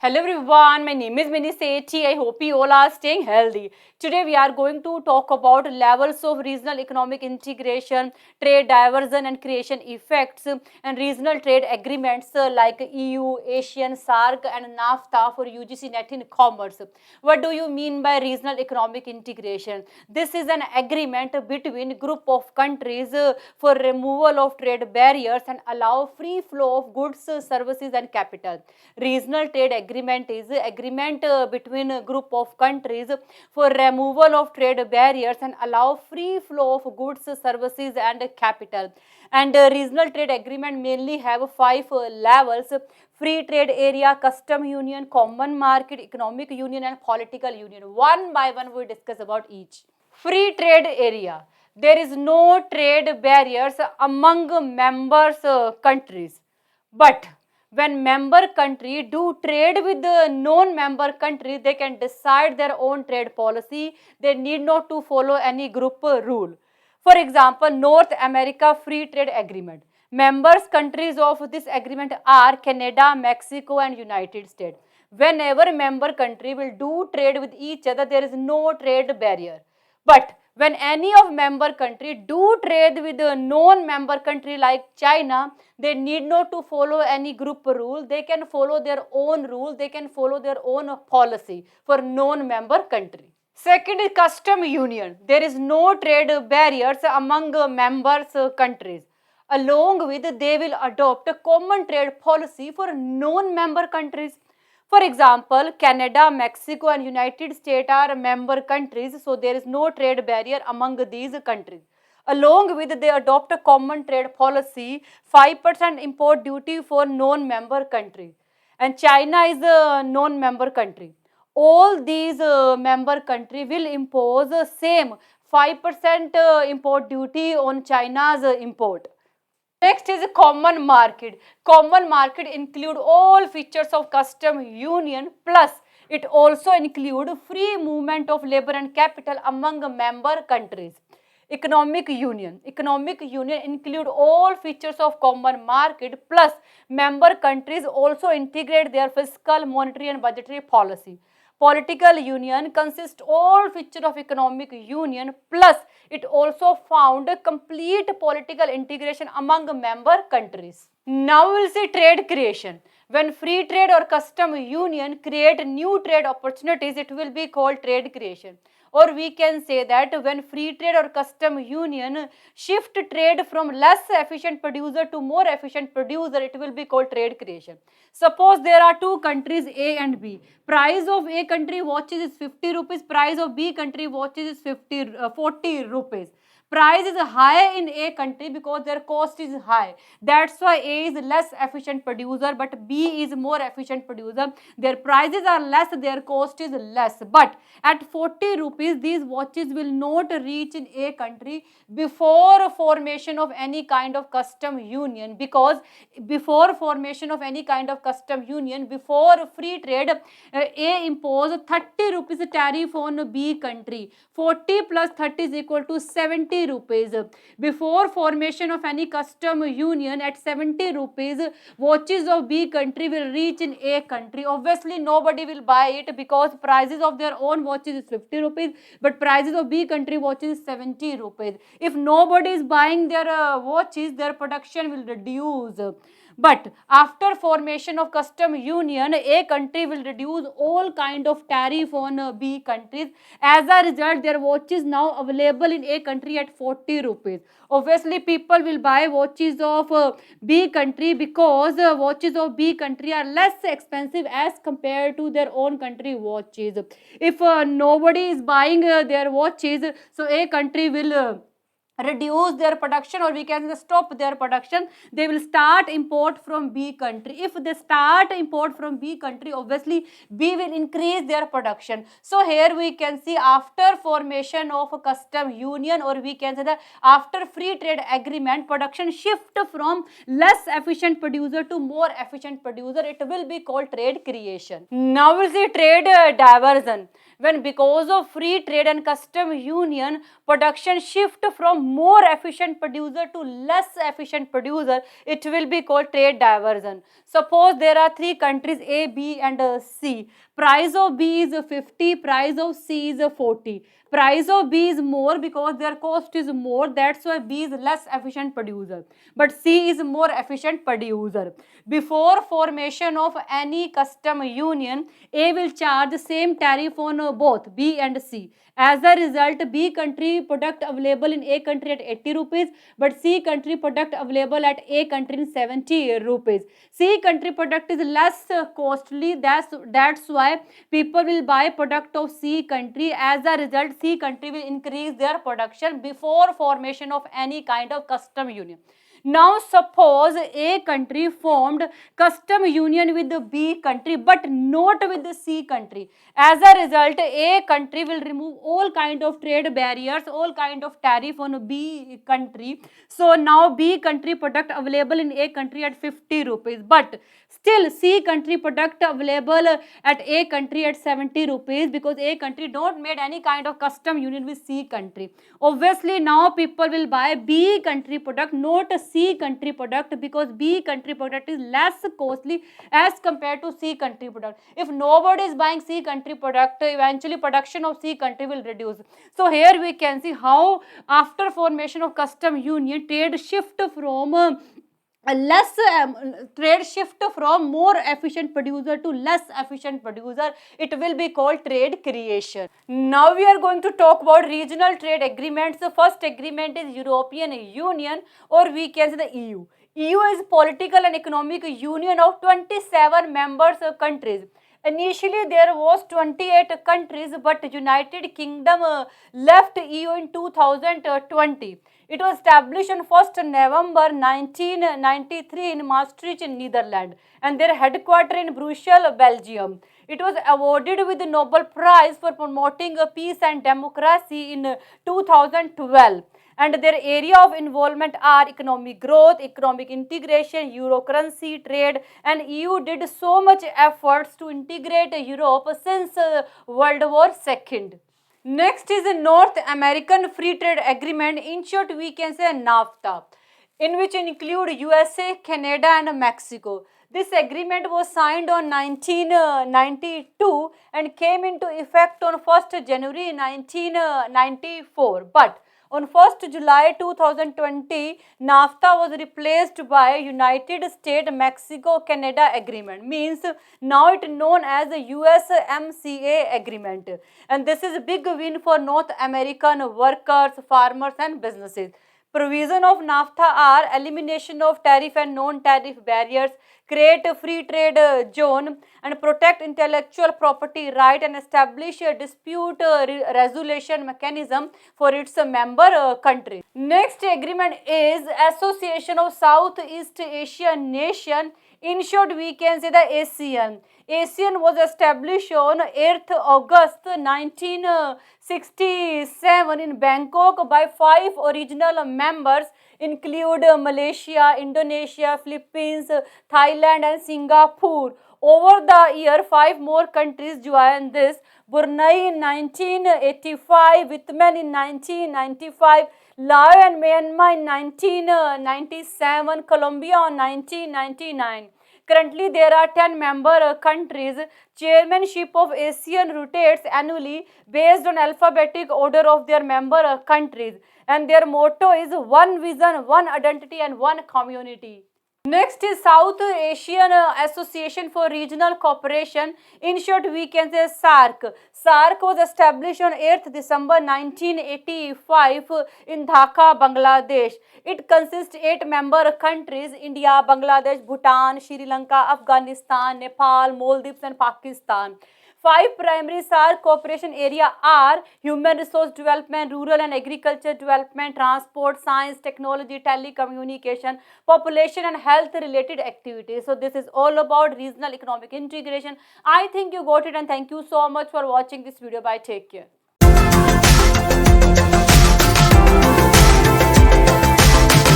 Hello everyone, my name is Mini Sethi. I hope you all are staying healthy. Today we are going to talk about levels of regional economic integration, trade diversion and creation effects, and regional trade agreements like EU, ASEAN, SAARC and NAFTA for UGC Net in Commerce. What do you mean by regional economic integration? This is an agreement between group of countries for removal of trade barriers and allow free flow of goods, services and capital. Regional trade agreement is agreement between a group of countries for removal of trade barriers and allow free flow of goods, services and capital. And regional trade agreement mainly have five levels: free trade area, custom union, common market, economic union and political union. One by one we discuss about each. Free trade area. There is no trade barriers among members countries. But when member country do trade with the non-member country, they can decide their own trade policy. They need not to follow any group rule. For example, North America Free Trade Agreement. Members countries of this agreement are Canada, Mexico and United States. Whenever member country will do trade with each other, there is no trade barrier. But when any of member country do trade with a non-member country like China, they need not to follow any group rule. They can follow their own rule. They can follow their own policy for non-member country. Second is custom union. There is no trade barriers among members countries. Along with they will adopt a common trade policy for non-member countries. For example, Canada, Mexico and United States are member countries, so there is no trade barrier among these countries. Along with they adopt a common trade policy, 5% import duty for non-member countries. And China is a non-member country. All these member country will impose the same 5% import duty on China's import. Next is a common market. Common market include all features of custom union, plus it also include free movement of labor and capital among member countries. Economic union. Economic union include all features of common market, plus member countries also integrate their fiscal, monetary and budgetary policy. Political union consists all feature of economic union, plus it also found a complete political integration among member countries. Now we will see trade creation. When free trade or custom union create new trade opportunities, it will be called trade creation. Or we can say that when free trade or custom union shift trade from less efficient producer to more efficient producer, it will be called trade creation. Suppose there are two countries A and B. Price of A country watches is 50 rupees, price of B country watches is 40 rupees. Price is high in A country because their cost is high. That's why A is less efficient producer, but B is more efficient producer. Their prices are less, their cost is less. But at 40 rupees, these watches will not reach in A country before formation of any kind of custom union, because before formation of any kind of custom union, before free trade, A imposed 30 rupees tariff on B country. 40 plus 30 is equal to 70 rupees. Before formation of any custom union, at 70 rupees, watches of B country will reach in A country. Obviously, nobody will buy it because prices of their own watches is 50 rupees, but prices of B country watches is 70 rupees. If nobody is buying their watches, their production will reduce. But after formation of custom union, A country will reduce all kind of tariff on B countries. As a result, their watch is now available in A country at 40 rupees. Obviously, people will buy watches of B country because watches of B country are less expensive as compared to their own country watches. If nobody is buying their watches, so A country will reduce their production, or we can stop their production. They will start import from B country. If they start import from B country, obviously B will increase their production. So here we can see after formation of a custom union, or we can say that after free trade agreement, production shift from less efficient producer to more efficient producer. It will be called trade creation. Now we'll see trade diversion. when because of free trade and custom union, production shift from more efficient producer to less efficient producer, it will be called trade diversion. Suppose there are three countries A, B and C. Price of B is 50, price of C is 40. Price of B is more because their cost is more, that's why B is less efficient producer, but C is more efficient producer. Before formation of any custom union, A will charge the same tariff on both B and C. As a result, B country product available in A country at 80 rupees, but C country product available at A country in 70 rupees. C country product is less costly, that's why people will buy product of C country. As a result, C country will increase their production before formation of any kind of custom union. Now suppose A country formed custom union with the B country but not with the C country. As a result, A country will remove all kind of trade barriers, all kind of tariff on B country. So now B country product available in A country at 50 rupees, but still C country product available at A country at 70 rupees because A country don't made any kind of custom union with C country. Obviously now people will buy B country product, not C country product, because B country product is less costly as compared to C country product. If nobody is buying C country product, eventually production of C country will reduce. So here we can see how after formation of custom union, trade shift from trade shift from more efficient producer to less efficient producer. It will be called trade creation. Now we are going to talk about regional trade agreements. The first agreement is European Union, or we can say the EU. EU is political and economic union of 27 members countries. Initially there was 28 countries, but United Kingdom left EU in 2020. It was established on 1st November 1993 in Maastricht in Netherlands, and their headquarters in Brussels, Belgium. It was awarded with the Nobel Prize for promoting peace and democracy in 2012. And their area of involvement are economic growth, economic integration, euro currency, trade, and EU did so much efforts to integrate Europe since World War II. Next is the North American Free Trade Agreement, in short we can say NAFTA, in which include USA, Canada and Mexico. This agreement was signed on 1992 and came into effect on 1st January 1994. But on 1st July 2020, NAFTA was replaced by United States-Mexico-Canada Agreement. Means now it known as the USMCA Agreement. And this is a big win for North American workers, farmers and businesses. Provision of NAFTA are elimination of tariff and non-tariff barriers, create a free trade zone, and protect intellectual property right, and establish a dispute resolution mechanism for its member country. Next agreement is Association of Southeast Asian Nation. In short, we can say the ASEAN. ASEAN was established on 8th August 1967 in Bangkok by 5 original members include Malaysia, Indonesia, Philippines, Thailand and Singapore. Over the year, 5 more countries joined this. Brunei in 1985, Vietnam in 1995, Laos and Myanmar in 1997, Colombia in 1999. Currently, there are 10 member countries. Chairmanship of ASEAN rotates annually based on alphabetic order of their member countries. And their motto is one vision, one identity and one community. Next is South Asian Association for Regional Cooperation. In short, we can say SAARC. SAARC was established on 8th December 1985 in Dhaka, Bangladesh. It consists 8 member countries: India, Bangladesh, Bhutan, Sri Lanka, Afghanistan, Nepal, Maldives and Pakistan. 5 primary SAARC cooperation area are human resource development, rural and agriculture development, transport, science, technology, telecommunication, population and health related activities. So this is all about regional economic integration. I think you got it, and thank you so much for watching this video. Bye, take care.